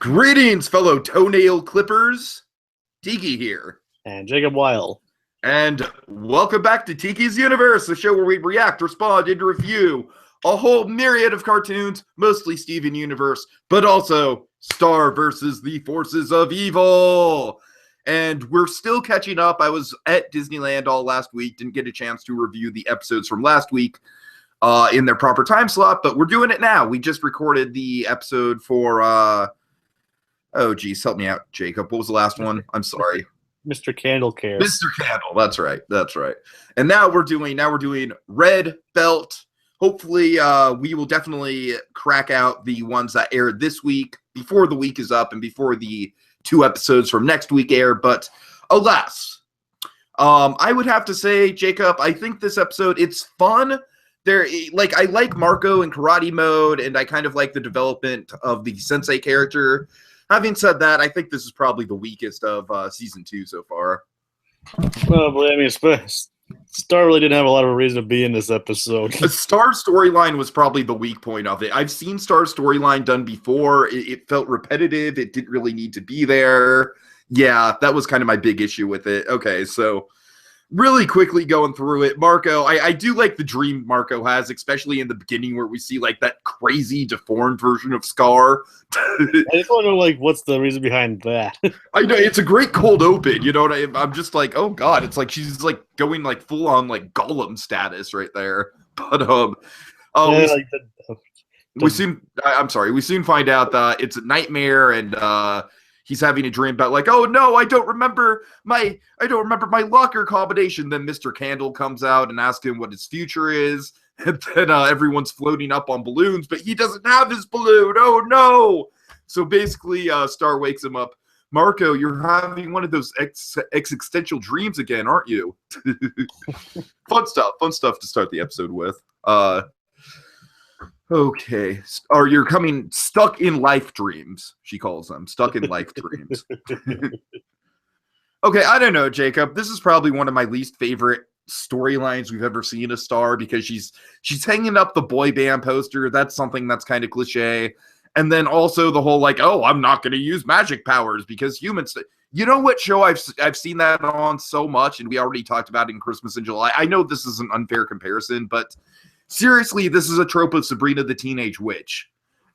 Greetings, fellow toenail clippers. Tiki here. And Jacob Wile. And welcome back to Tiki's Universe, the show where we react, respond, and review a whole myriad of cartoons, mostly Steven Universe, but also Star versus the Forces of Evil. And we're still catching up. I was at Disneyland all last week, didn't get a chance to review the episodes from last week in their proper time slot, but we're doing it now. We just recorded the episode for... oh, geez, help me out, Jacob. What was the last one? I'm sorry. Mr. Candle Cares. Mr. Candle, that's right. And now we're doing Red Belt. Hopefully, we will definitely crack out the ones that aired this week before the week is up and before the 2 episodes from next week air. But alas, I would have to say, Jacob, I think this episode, it's fun. I like Marco in karate mode, and I kind of like the development of the sensei character. Having said that, I think this is probably the weakest of season 2 so far. Probably. I mean, Star really didn't have a lot of reason to be in this episode. The Star storyline was probably the weak point of it. I've seen Star's storyline done before. It felt repetitive. It didn't really need to be there. Yeah, that was kind of my big issue with it. Okay, so really quickly going through it, Marco, I do like the dream Marco has, especially in the beginning where we see like that crazy deformed version of Scar. I just want to know, like, what's the reason behind that? I know, it's a great cold open, you know what I'm just like, oh god, it's like she's like going like full on like Gollum status right there. But we soon find out that it's a nightmare, and he's having a dream about like, oh no, I don't remember my locker combination. Then Mr. Candle comes out and asks him what his future is, and then everyone's floating up on balloons, but he doesn't have his balloon. Oh no! So basically, Star wakes him up. Marco, you're having one of those existential dreams again, aren't you? Fun stuff to start the episode with. Okay. Or you're coming stuck in life dreams, she calls them. Stuck in life dreams. Okay, I don't know, Jacob. This is probably one of my least favorite storylines we've ever seen a Star, because she's hanging up the boy band poster. That's something that's kind of cliche. And then also the whole like, oh, I'm not going to use magic powers because humans... You know what show I've seen that on so much, and we already talked about it in Christmas in July. I know this is an unfair comparison, but... seriously, this is a trope of Sabrina the Teenage Witch.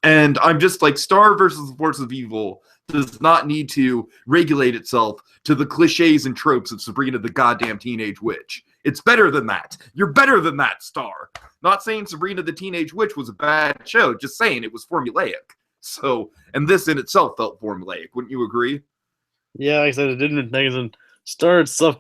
And I'm just like, Star versus the Force of Evil does not need to regulate itself to the cliches and tropes of Sabrina the goddamn Teenage Witch. It's better than that. You're better than that, Star. Not saying Sabrina the Teenage Witch was a bad show, just saying it was formulaic. So, and this in itself felt formulaic. Wouldn't you agree? Yeah, like I said, it didn't. Star herself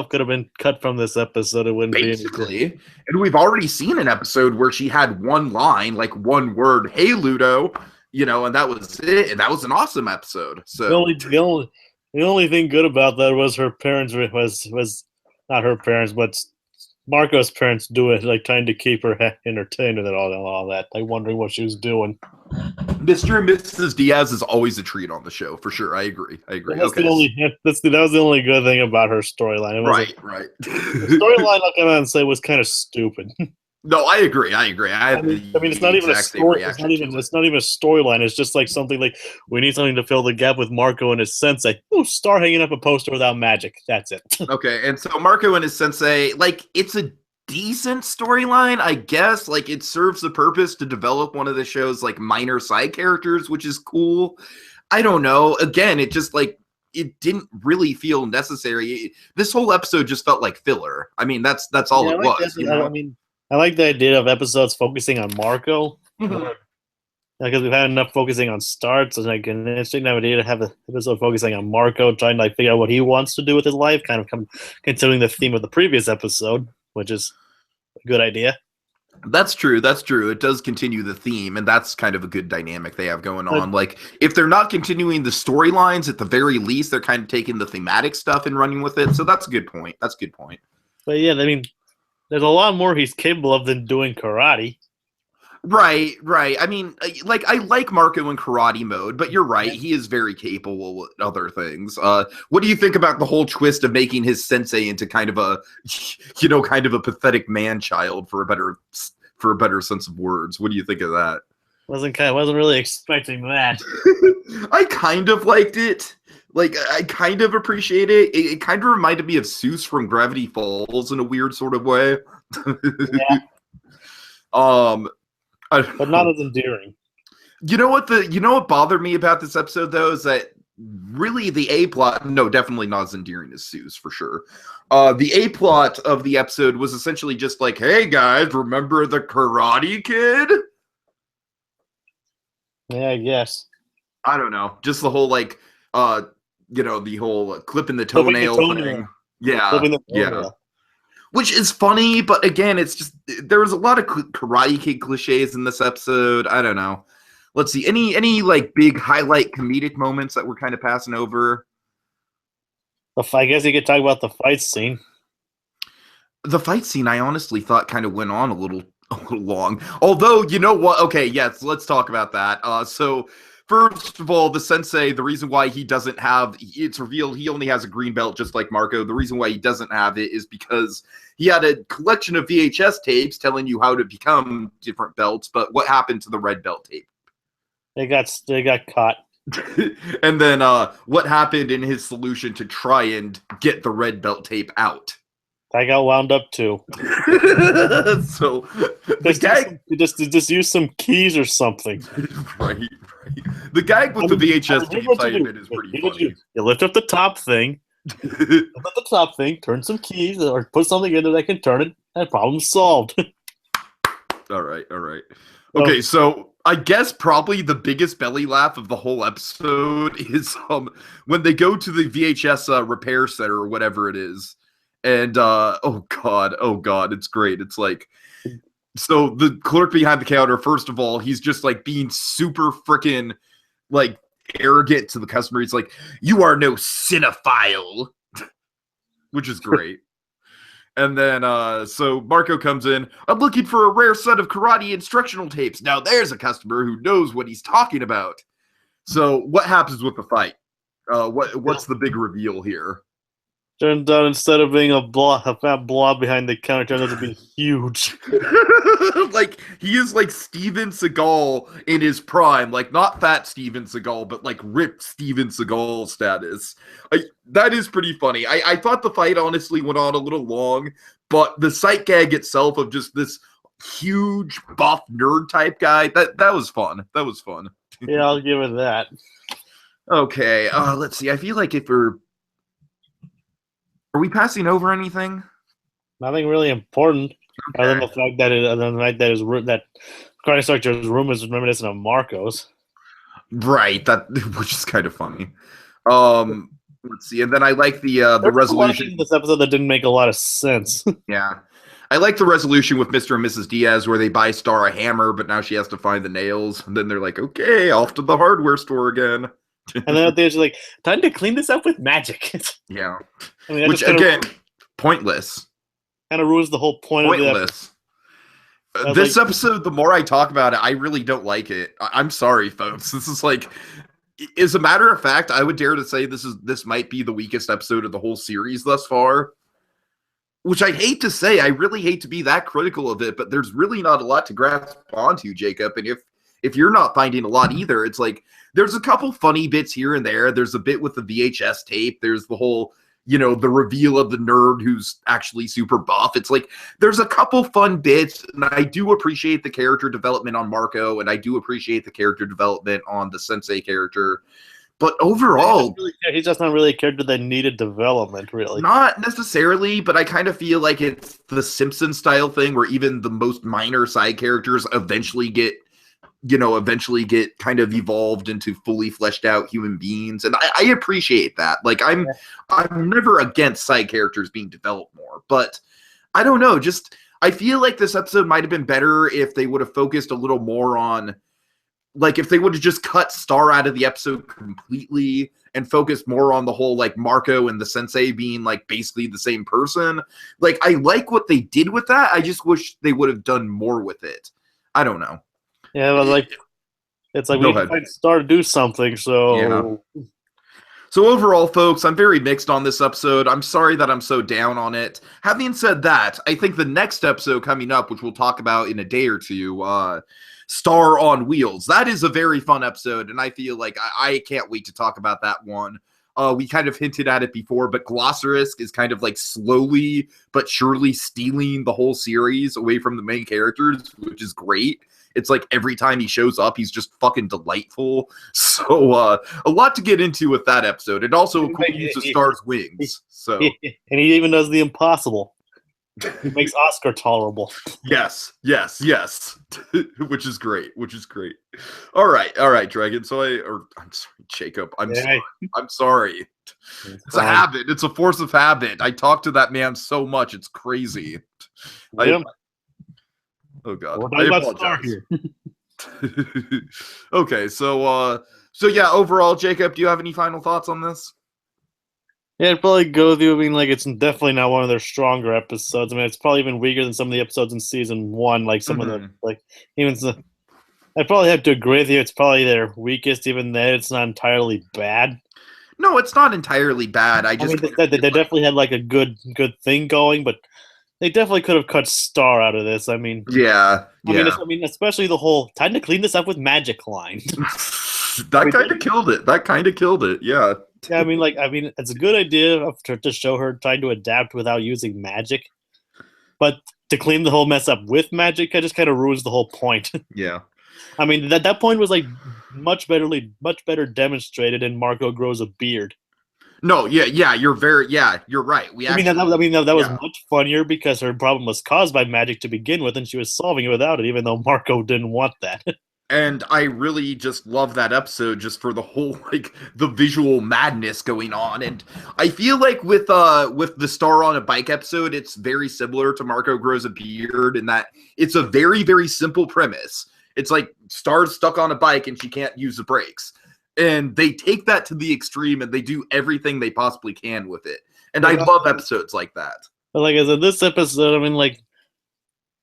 could have been cut from this episode. It wouldn't basically be. And we've already seen an episode where she had one line, like one word, "Hey Ludo," you know, and that was it. And that was an awesome episode. So the only thing good about that was her parents was not her parents, but Marco's parents do it, like trying to keep her entertained and all that, like wondering what she was doing. Mr. and Mrs. Diaz is always a treat on the show, for sure. I agree. That was the only good thing about her storyline. Right. The storyline, I'll come out and say, was kind of stupid. No, I agree. I mean, it's not even a story. It's not even a storyline. It's just like something like, we need something to fill the gap with Marco and his sensei. Oh, Star hanging up a poster without magic. That's it. Okay, and so Marco and his sensei, like, it's a decent storyline, I guess. Like, it serves the purpose to develop one of the show's like minor side characters, which is cool. I don't know. Again, it just like, it didn't really feel necessary. This whole episode just felt like filler. I mean, that's all it was. You know? I mean, I like the idea of episodes focusing on Marco. Because we've had enough focusing on Star. So it's like an interesting idea to have an episode focusing on Marco, trying to like figure out what he wants to do with his life, kind of considering the theme of the previous episode, which is a good idea. That's true. It does continue the theme, and that's kind of a good dynamic they have going on. Like, if they're not continuing the storylines, at the very least, they're kind of taking the thematic stuff and running with it. So that's a good point. But yeah, I mean, there's a lot more he's capable of than doing karate. Right. I mean, like, I like Marco in karate mode, but you're right. He is very capable with other things. What do you think about the whole twist of making his sensei into kind of a, kind of a pathetic man-child, for a better sense of words? What do you think of that? Wasn't really expecting that. I kind of liked it. Like, I kind of appreciate it. It kind of reminded me of Seuss from Gravity Falls in a weird sort of way. Yeah, um, I don't but not know. as endearing. You know what bothered me about this episode though is that really the A plot, no, definitely not as endearing as Seuss for sure. The A plot of the episode was essentially just like, hey guys, remember the Karate Kid? Yeah, I guess. I don't know, just the whole like, the whole clipping the Flipping the toenail toenail. thing. Yeah, Flipping the yeah. toenail. Which is funny, but again, it's just there was a lot of Karate Kid cliches in this episode. I don't know. Let's see, any like big highlight comedic moments that we're kind of passing over. I guess you could talk about the fight scene. The fight scene, I honestly thought kind of went on a little long. Although, you know what? Okay, yes, let's talk about that. So first of all, the sensei, the reason why he doesn't have it's revealed he only has a green belt just like Marco. The reason why he doesn't have it is because he had a collection of VHS tapes telling you how to become different belts, but what happened to the red belt tape? They got caught. And then what happened in his solution to try and get the red belt tape out? I got wound up too. So the gag just use some keys or something. right. The gag with the VHS tape side of it is pretty funny. You lift up the top thing, turn some keys, or put something in there that can turn it, and problem solved. All right. Okay, so I guess probably the biggest belly laugh of the whole episode is when they go to the VHS repair center or whatever it is. And oh god, it's great. It's like, so the clerk behind the counter, first of all, he's just like being super freaking like arrogant to the customer. He's like, "You are no cinephile," which is great. And then so Marco comes in. I'm looking for a rare set of karate instructional tapes. Now there's a customer who knows what he's talking about. So what happens with the fight? What's the big reveal here? Turns out instead of being a fat blob behind the counter, turns out to be huge. Like he is like Steven Seagal in his prime, like not fat Steven Seagal, but like ripped Steven Seagal status. That is pretty funny. I thought the fight honestly went on a little long, but the sight gag itself of just this huge buff nerd type guy, that was fun. That was fun. Yeah, I'll give it that. Okay, let's see. I feel like are we passing over anything? Nothing really important, Okay. other than the fact that karate instructor's room is reminiscent of Marco's. Right, that which is kind of funny. Let's see, and then I like the resolution in this episode that didn't make a lot of sense. Yeah, I like the resolution with Mr. and Mrs. Diaz where they buy Star a hammer, but now she has to find the nails, and then they're like, "Okay, off to the hardware store again." And then they're just like, "Time to clean this up with magic." Yeah, I mean, which again, pointless. Kind of ruins the whole point of it. Pointless. This episode, the more I talk about it, I really don't like it. I'm sorry, folks. This is like, as a matter of fact, I would dare to say this might be the weakest episode of the whole series thus far. Which I hate to say, I really hate to be that critical of it, but there's really not a lot to grasp onto, Jacob. And if you're not finding a lot either, it's like there's a couple funny bits here and there. There's a bit with the VHS tape. There's the whole, the reveal of the nerd who's actually super buff. It's like there's a couple fun bits, and I do appreciate the character development on Marco, and I do appreciate the character development on the Sensei character. But overall, he's just not really a character that needed development, really. Not necessarily, but I kind of feel like it's the Simpsons style thing where even the most minor side characters eventually get kind of evolved into fully fleshed out human beings. And I appreciate that. Like I'm never against side characters being developed more, but I don't know. Just, I feel like this episode might've been better if they would have focused a little more on, like, if they would have just cut Star out of the episode completely and focused more on the whole, like, Marco and the sensei being, like, basically the same person. Like, I like what they did with that. I just wish they would have done more with it. I don't know. Yeah, but, like, it's like we need to find Star to do something, so... Yeah. So overall, folks, I'm very mixed on this episode. I'm sorry that I'm so down on it. Having said that, I think the next episode coming up, which we'll talk about in a day or two, Star on Wheels. That is a very fun episode, and I feel like I can't wait to talk about that one. We kind of hinted at it before, but Glossarisk is kind of like slowly but surely stealing the whole series away from the main characters, which is great. It's like every time he shows up, he's just fucking delightful. So a lot to get into with that episode. It also cool use of Star's wings. So and he even does the impossible. He makes Oscar tolerable. Yes, which is great. All right, Dragon. So I'm sorry, Jacob. I'm sorry. It's a habit. It's a force of habit. I talk to that man so much. It's crazy. Oh God. I apologize. Okay, so yeah. Overall, Jacob, do you have any final thoughts on this? Yeah, I'd probably go with you. I mean, like, it's definitely not one of their stronger episodes. I mean, it's probably even weaker than some of the episodes in season 1. Like some of the, like, I'd probably have to agree with you. It's probably their weakest. Even then, it's not entirely bad. No, it's not entirally bad. I mean, they definitely had like a good thing going, but they definitely could have cut Star out of this. I mean, yeah. I mean, especially the whole time to clean this up with magic line. That kind of killed it. Yeah. Yeah, I mean, it's a good idea to show her trying to adapt without using magic, but to clean the whole mess up with magic, it just kind of ruins the whole point. Yeah. I mean, that point was like much better demonstrated in Marco Grows a Beard. No, yeah, you're right. That was much funnier because her problem was caused by magic to begin with, and she was solving it without it, even though Marco didn't want that. And I really just love that episode just for the whole, like, the visual madness going on. And I feel like with the Star on a Bike episode, it's very similar to Marco Grows a Beard in that it's a very, very simple premise. It's like Star's stuck on a bike and she can't use the brakes. And they take that to the extreme and they do everything they possibly can with it. And I love episodes like that. But like I said, this episode, I mean, like,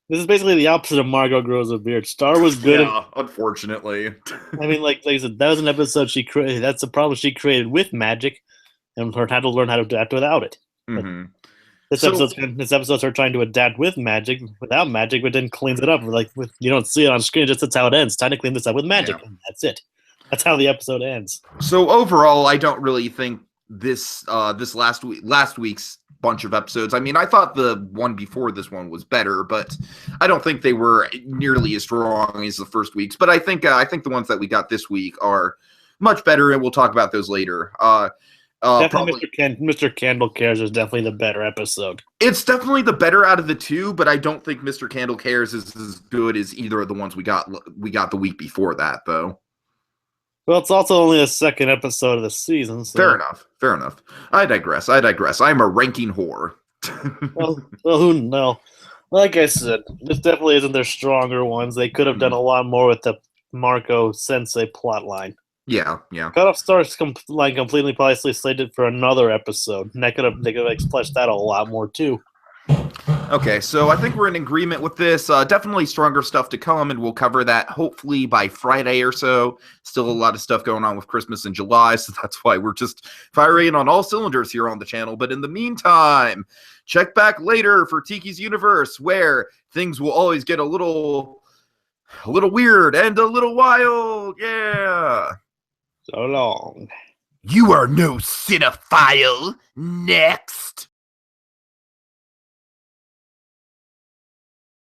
this is basically the opposite of Margot Grows a Beard. Star was good. Yeah, unfortunately. I mean, like I said, that was an episode she created. That's the problem she created with magic, and her had to learn how to adapt without it. Mm-hmm. This episode's her trying to adapt with magic, without magic, but then cleans it up. Like you don't see it on screen, just that's how it ends. Time to clean this up with magic, and that's it. That's how the episode ends. So overall, I don't really think this last week's bunch of episodes. I mean, I thought the one before this one was better, but I don't think they were nearly as strong as the first week's. But I think the ones that we got this week are much better, and we'll talk about those later. Definitely Mr. Candle Cares is definitely the better episode. It's definitely the better out of the two, but I don't think Mr. Candle Cares is as good as either of the ones we got the week before that, though. Well, it's also only the second episode of the season. So. Fair enough. I digress. I'm a ranking whore. well, who knows? Like I said, this definitely isn't their stronger ones. They could have done a lot more with the Marco Sensei plotline. Yeah. Cut off Stars completely possibly slated for another episode. And they could have fleshed that a lot more too. Okay, so I think we're in agreement with this. Definitely stronger stuff to come, and we'll cover that hopefully by Friday or so. Still a lot of stuff going on with Christmas in July, so that's why we're just firing on all cylinders here on the channel. But in the meantime, check back later for Tiki's Universe, where things will always get a little weird and a little wild. Yeah. So long. You are no cinephile. Next.